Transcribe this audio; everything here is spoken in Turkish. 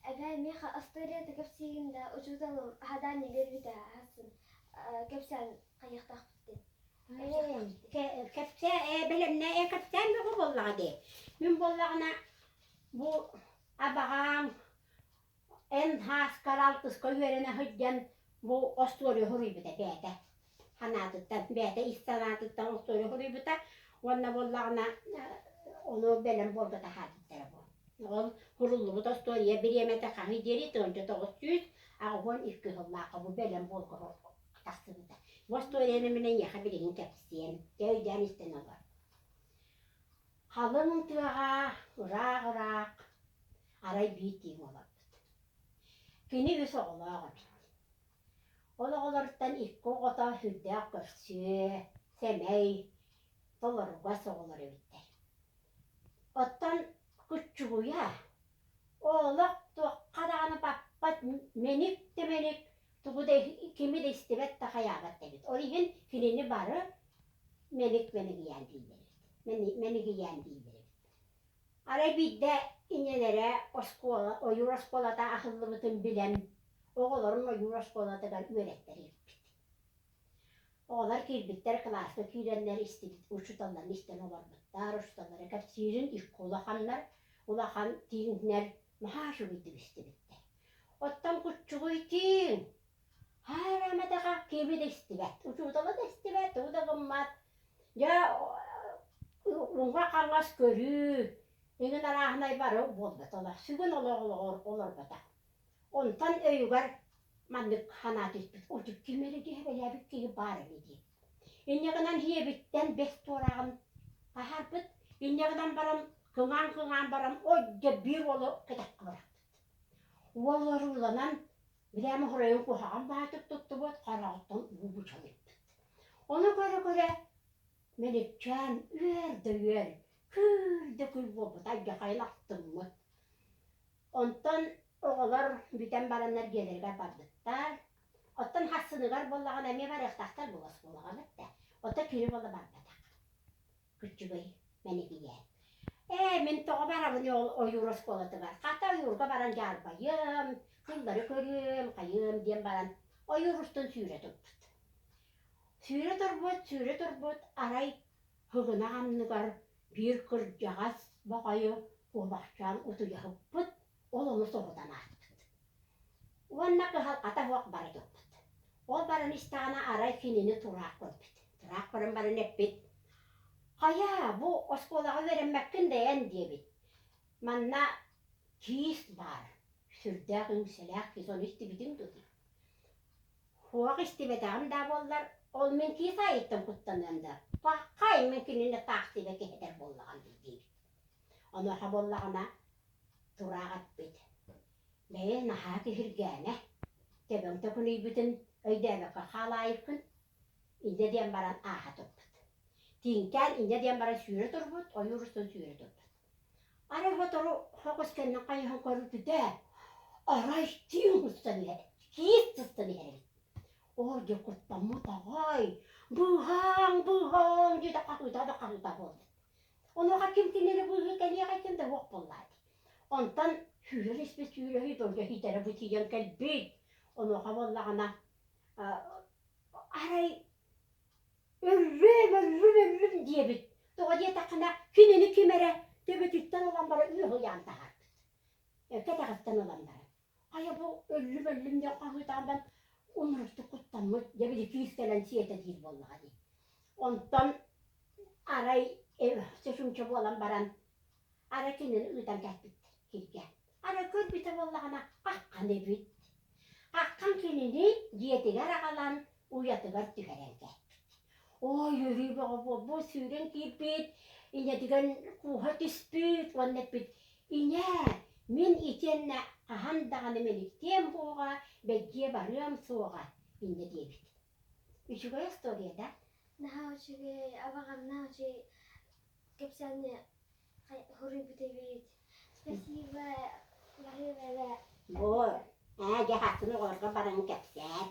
أبان ميخا أستوريا تكفسين دا وجودهم هداني بيربيتا حسن كفسان قيق تخفتين كفتان بلمنا كفتان بقو والله دي من بولغنا bu abağam en has karaltız koyverene hıccan bu osturi huribite bete hanatıttan bete istanatıttan osturi huribite onna bollağına onu belen bolgata hadittere bu ol hurullu bu ostoriye bir yemete kahı deri tönce 900 ağın iki hıllağı bu belen bolgata taksıbıta ostoriyenin minen yaka bilin kepsiyen köyden isten olur halının tığa ırak aray büyüteyim olabilir. Kini üs oğlağı bitti. Oğlağlardan ilk oğda hüdde kırsı, semey, dolarıga soğuları bitti. Ottan küçüğüye oğlak kadağını bakpat menik de menik tuğu da kimi de istibet de hayabat da bit. Orayın kinini barı menik yendiği verir. Menik yendiği verir. Aray bir de İnelere oskola, o Euroskola'da ahıllı bütün bilen oğulların o Euroskola'da öğretleri yaptı. Oğullar kirbitler klasda kirenler istedik, uçutanlar isten olardılar, uçutanlara kapsirin ilk ulahanlar, ulahan dinler mahaşı bitti istedik. Ottan küçüğü itin, haramadağa kimi de istedik, uçutala da istedik, o da gımmat. Ya, unga kangas körü, İngin arağınay barı bolbat ola, sügün olur bata. Ondan öyügar mandık hanat ettik, uçuk kimleri diye böyle bir kıyı barı dedi. İnneğinden hiyebitten beş torağın paharpıt, İnneğinden baram kınan baram oca bir olu kıdak bıraktı. Oğulları ulanan bilemi hurayın kuhağın batık tuttu bot, karağıttan uğu çalıptı. Onu göre melikcan üer. Kürde kül bobu da yakaylaktım mı? Ondan oğullar biten baranlar gelirler bardıklar. Ondan hassınıgar bollağın emi var ektaktar boğaz bollağın da. Ondan kiri bolla barbadak. Küçüğü meni giyen. Men toğa baramın o yuros kolatı var. Kata yurga baran garbayım, kılları körüm, kayım diyen baran. O yurustun sürü turbut. Sürü turbut, aray hıgına hamnıgar. Bir kırcağız bakayı kulakçan utu yapıp onu soğudan attı. Onna kıhal ata vak barı yapıp. O barın istana aray kinini turak koyup. Turak barın barın epit. Kaya bu oskolağı verenmekkin deyen diye bit. Manna kis var. Sürdağın selak kis onu istibidim tutu. Huak istibedağım da bollar olmen kis ayettim kuttanında. Bakay mümkününü taksibe keheder bollağın dedi. Onu ha bollağına turağat bit. Ve naha kehirgâne. Tebem tekuni bütün öydeveke halayıkın. İnce diyen baran aha turbut. Tinken ince diyen baran sürü turbut, o yurustun sürü turbut. Ara hotoru hokus kennen kayıhan korutu de. Araştığın ustan ileri. Kis ustan ileri. Orada kuttamı da vay. Buhang jadi kakita boldu. Onu hakim kinleri buhu keliye hakim de wok bolladi. Ondan hürer ispes hürer hüdolga hitere butiyan kelbid. Onu havallağına aray ölüm diye bit. Doğa diye takına kinini kimere tebetitten olan bara ühü yan tahardı. Ketakastan olan bara. Aya bu ölüm diye kakıtan ben onuruştu kuttamı ya bir iki istelen siyete değil vallahi. Ondan aray seçimçi olan baran aray kendini ıdan gelbit kirgen. Aray körbite vallahına kakkan ebit. Kakkan kendini diyetigar alan uyatigar tüheren gelbit. O yürü bu süren kibit. İne digen kuha tispit vannet bit. İne min içenne ahandağını melik tempoğa begiye barıyorum soğuğa inne diye bit. Üçüge istoriyada. Naha uçuge abağam naha uçuge kepsenle huri bitebit. Spasiba lahir ve Bu, gehatını orga baran kepsen.